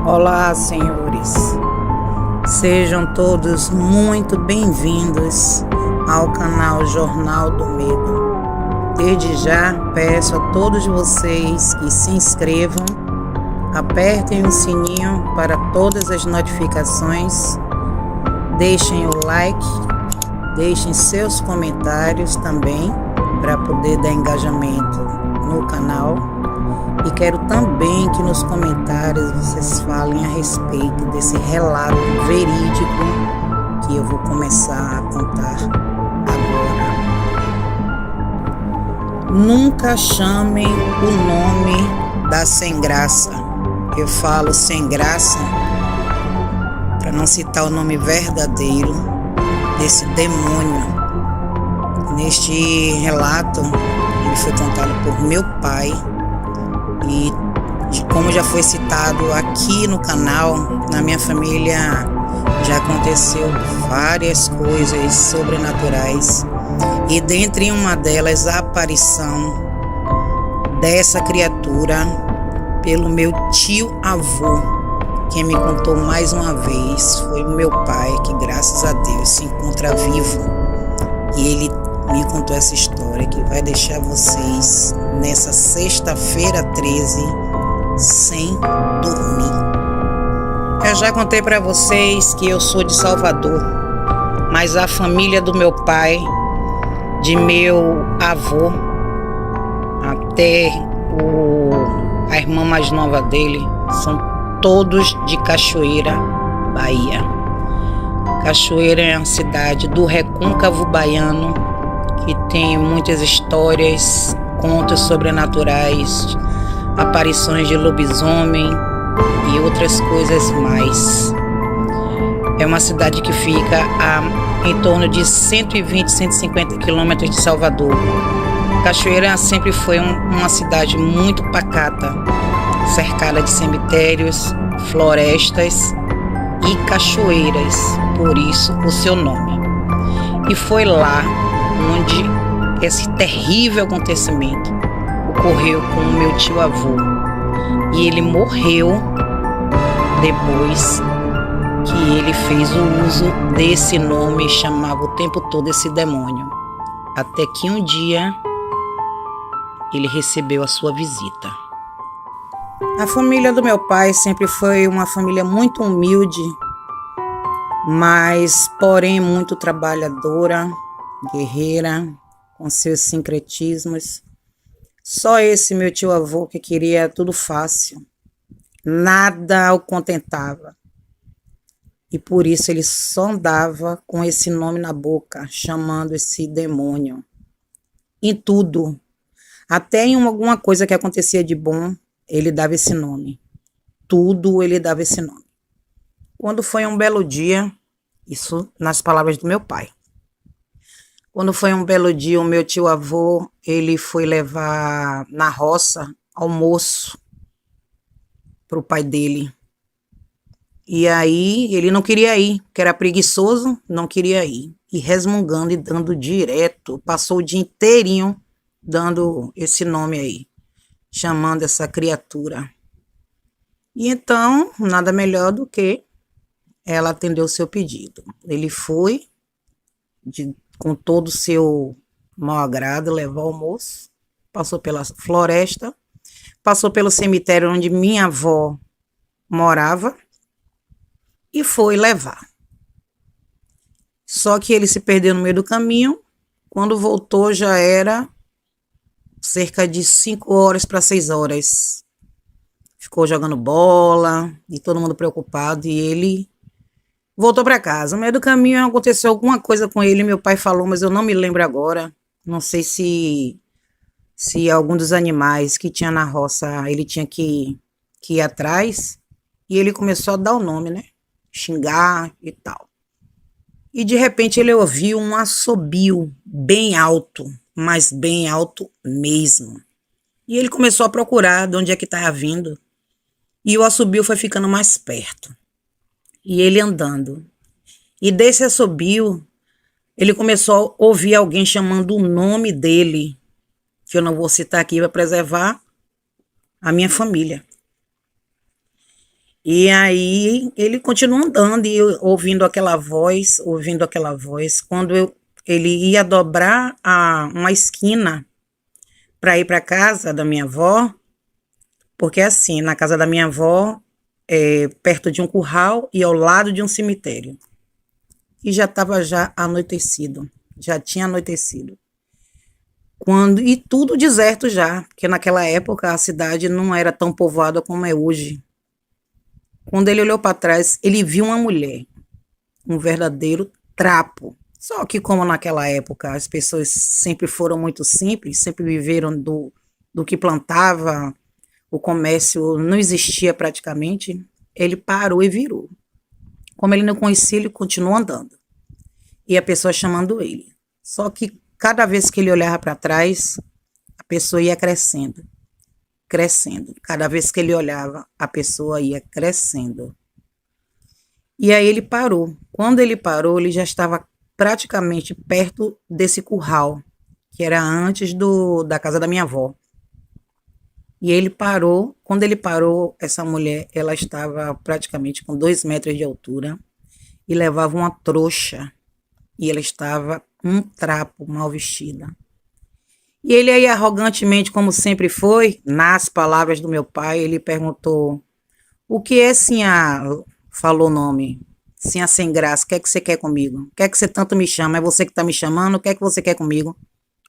Olá, senhores. Sejam todos muito bem-vindos ao canal Jornal do Medo. Desde já peço a todos vocês que se inscrevam, apertem o sininho para todas as notificações, deixem o like, deixem seus comentários também para poder dar engajamento no canal. E quero também que nos comentários vocês falem a respeito desse relato verídico que eu vou começar a contar agora. Nunca chamem o nome da sem graça. Eu falo sem graça para não citar o nome verdadeiro desse demônio. Neste relato, ele foi contado por meu pai. E como já foi citado aqui no canal, na minha família já aconteceu várias coisas sobrenaturais. E dentre uma delas, a aparição dessa criatura pelo meu tio-avô. Quem me contou mais uma vez foi o meu pai, que graças a Deus se encontra vivo. E ele me contou essa história que vai deixar vocês nessa sexta-feira 13 sem dormir. Eu já contei para vocês que eu sou de Salvador, mas a família do meu pai, de meu avô até a irmã mais nova dele, são todos de Cachoeira, Bahia. Cachoeira é uma cidade do Recôncavo Baiano, que tem muitas histórias, contos sobrenaturais, aparições de lobisomem e outras coisas mais. É uma cidade que fica em torno de 120, 150 quilômetros de Salvador. Cachoeira sempre foi uma cidade muito pacata, cercada de cemitérios, florestas e cachoeiras, por isso o seu nome. E foi lá onde esse terrível acontecimento ocorreu com o meu tio-avô. E ele morreu depois que ele fez o uso desse nome e chamava o tempo todo esse demônio. Até que um dia ele recebeu a sua visita. A família do meu pai sempre foi uma família muito humilde, mas porém muito trabalhadora, guerreira, com seus sincretismos. Só esse meu tio-avô que queria tudo fácil, nada o contentava. E por isso ele só andava com esse nome na boca, chamando esse demônio. Em tudo, até em alguma coisa que acontecia de bom, ele dava esse nome. Tudo ele dava esse nome. Quando foi um belo dia, isso nas palavras do meu pai. Quando foi um belo dia, o meu tio-avô, ele foi levar na roça almoço para o pai dele. E aí ele não queria ir, porque era preguiçoso, não queria ir. E resmungando e dando direto, passou o dia inteirinho dando esse nome aí, chamando essa criatura. E então, nada melhor do que ela atendeu o seu pedido. Ele foi com todo o seu mau agrado, levou o almoço, passou pela floresta, passou pelo cemitério onde minha avó morava e foi levar. Só que ele se perdeu no meio do caminho. Quando voltou já era cerca de 5 horas para 6 horas. Ficou jogando bola e todo mundo preocupado e ele voltou para casa. No meio do caminho aconteceu alguma coisa com ele, meu pai falou, mas eu não me lembro agora. Não sei se algum dos animais que tinha na roça, ele tinha que ir atrás. E ele começou a dar o nome, né? Xingar e tal. E de repente ele ouviu um assobio bem alto, mas bem alto mesmo. E ele começou a procurar de onde é que estava vindo. E o assobio foi ficando mais perto. E ele andando. E desse assobio, ele começou a ouvir alguém chamando o nome dele, que eu não vou citar aqui para preservar a minha família. E aí ele continuou andando e eu ouvindo aquela voz, ouvindo aquela voz. Ele ia dobrar uma esquina para ir para casa da minha avó, porque assim, na casa da minha avó, perto de um curral e ao lado de um cemitério. E já estava já anoitecido, já tinha anoitecido. E tudo deserto já, porque naquela época a cidade não era tão povoada como é hoje. Quando ele olhou para trás, ele viu uma mulher, um verdadeiro trapo. Só que como naquela época as pessoas sempre foram muito simples, sempre viveram do que plantava, o comércio não existia praticamente, ele parou e virou. Como ele não conhecia, ele continuou andando. E a pessoa chamando ele. Só que cada vez que ele olhava para trás, a pessoa ia crescendo, crescendo. Cada vez que ele olhava, a pessoa ia crescendo. E aí ele parou. Quando ele parou, ele já estava praticamente perto desse curral, que era antes da casa da minha avó. E ele parou. Quando ele parou, essa mulher, ela estava praticamente com 2 metros de altura e levava uma trouxa. E ela estava um trapo mal vestida. E ele aí, arrogantemente, como sempre foi, nas palavras do meu pai, ele perguntou: o que é, sinha? Falou o nome. Sinha sem graça, o que é que você quer comigo? O que é que você tanto me chama? É você que está me chamando? O que é que você quer comigo?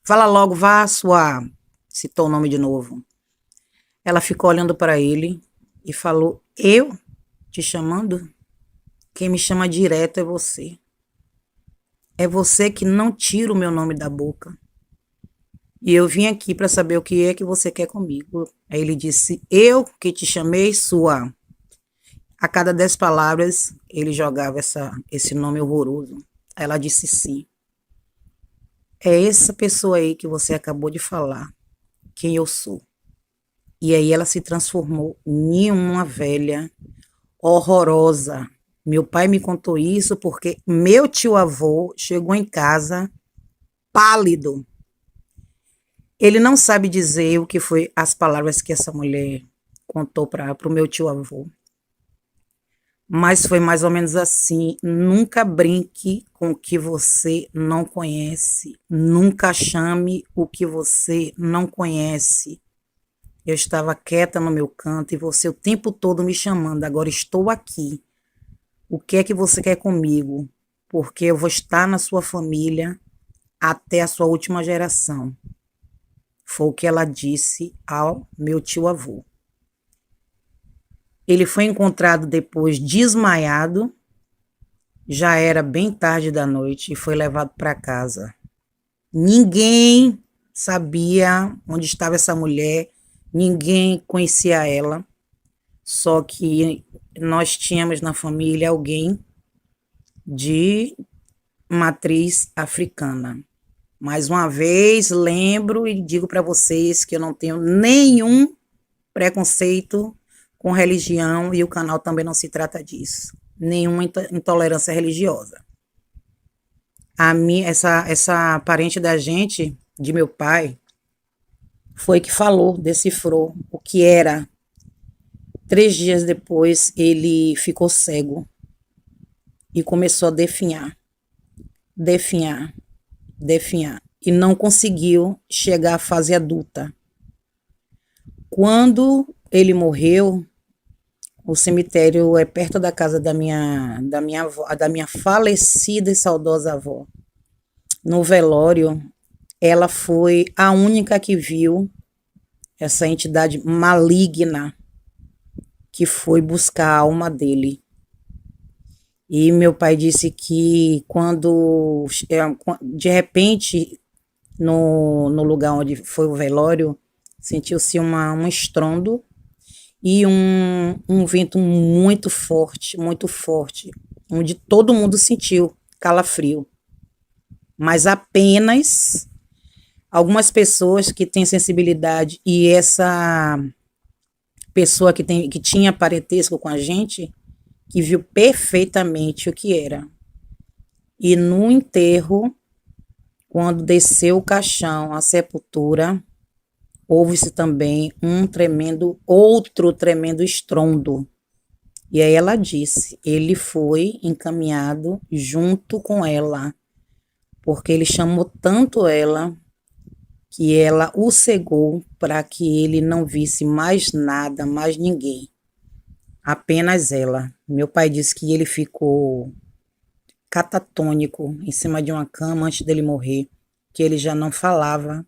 Fala logo, vá, sua. Citou o nome de novo. Ela ficou olhando para ele e falou: eu te chamando? Quem me chama direto é você. É você que não tira o meu nome da boca. E eu vim aqui para saber o que é que você quer comigo. Aí ele disse: eu que te chamei, sua. A cada 10 palavras, ele jogava esse nome horroroso. Aí ela disse: sim. É essa pessoa aí que você acabou de falar, quem eu sou. E aí ela se transformou em uma velha horrorosa. Meu pai me contou isso porque meu tio-avô chegou em casa pálido. Ele não sabe dizer o que foi as palavras que essa mulher contou para o meu tio-avô. Mas foi mais ou menos assim: nunca brinque com o que você não conhece. Nunca chame o que você não conhece. Eu estava quieta no meu canto e você o tempo todo me chamando. Agora estou aqui. O que é que você quer comigo? Porque eu vou estar na sua família até a sua última geração. Foi o que ela disse ao meu tio-avô. Ele foi encontrado depois desmaiado, já era bem tarde da noite, e foi levado para casa. Ninguém sabia onde estava essa mulher, ninguém conhecia ela, só que nós tínhamos na família alguém de matriz africana. Mais uma vez, lembro e digo para vocês que eu não tenho nenhum preconceito com religião e o canal também não se trata disso. Nenhuma intolerância religiosa. Essa parente da gente, de meu pai, foi que falou, decifrou o que era. 3 dias depois, ele ficou cego e começou a definhar, definhar, definhar. E não conseguiu chegar à fase adulta. Quando ele morreu, o cemitério é perto da casa da minha avó, da minha falecida e saudosa avó. No velório, ela foi a única que viu essa entidade maligna que foi buscar a alma dele. E meu pai disse que quando, de repente, no lugar onde foi o velório, sentiu-se um estrondo e um vento muito forte, onde todo mundo sentiu calafrio. Mas apenas algumas pessoas que têm sensibilidade e essa pessoa que tinha parentesco com a gente, que viu perfeitamente o que era. E no enterro, quando desceu o caixão, a sepultura, houve-se também outro tremendo estrondo. E aí ela disse, ele foi encaminhado junto com ela, porque ele chamou tanto ela que ela o cegou para que ele não visse mais nada, mais ninguém, apenas ela. Meu pai disse que ele ficou catatônico em cima de uma cama antes dele morrer, que ele já não falava,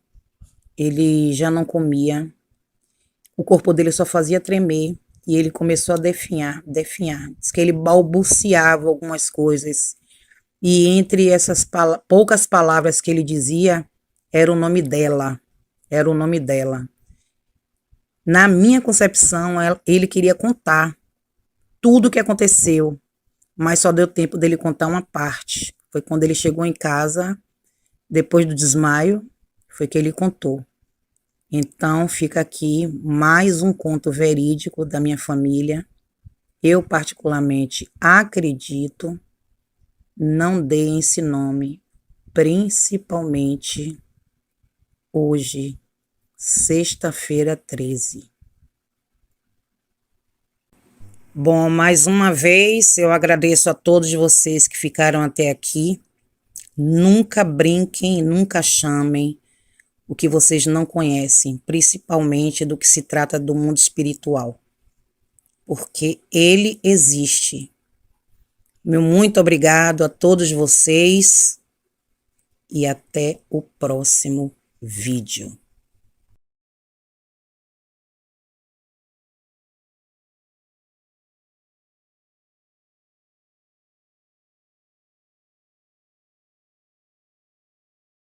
ele já não comia, o corpo dele só fazia tremer e ele começou a definhar, definhar. Diz que ele balbuciava algumas coisas e entre essas poucas palavras que ele dizia era o nome dela, era o nome dela. Na minha concepção, ele queria contar tudo o que aconteceu, mas só deu tempo dele contar uma parte. Foi quando ele chegou em casa, depois do desmaio, foi que ele contou. Então, fica aqui mais um conto verídico da minha família. Eu, particularmente, acredito, não deem esse nome, principalmente hoje, sexta-feira 13. Bom, mais uma vez, eu agradeço a todos vocês que ficaram até aqui. Nunca brinquem, nunca chamem o que vocês não conhecem, principalmente do que se trata do mundo espiritual, porque ele existe. Meu muito obrigado a todos vocês e até o próximo vídeo.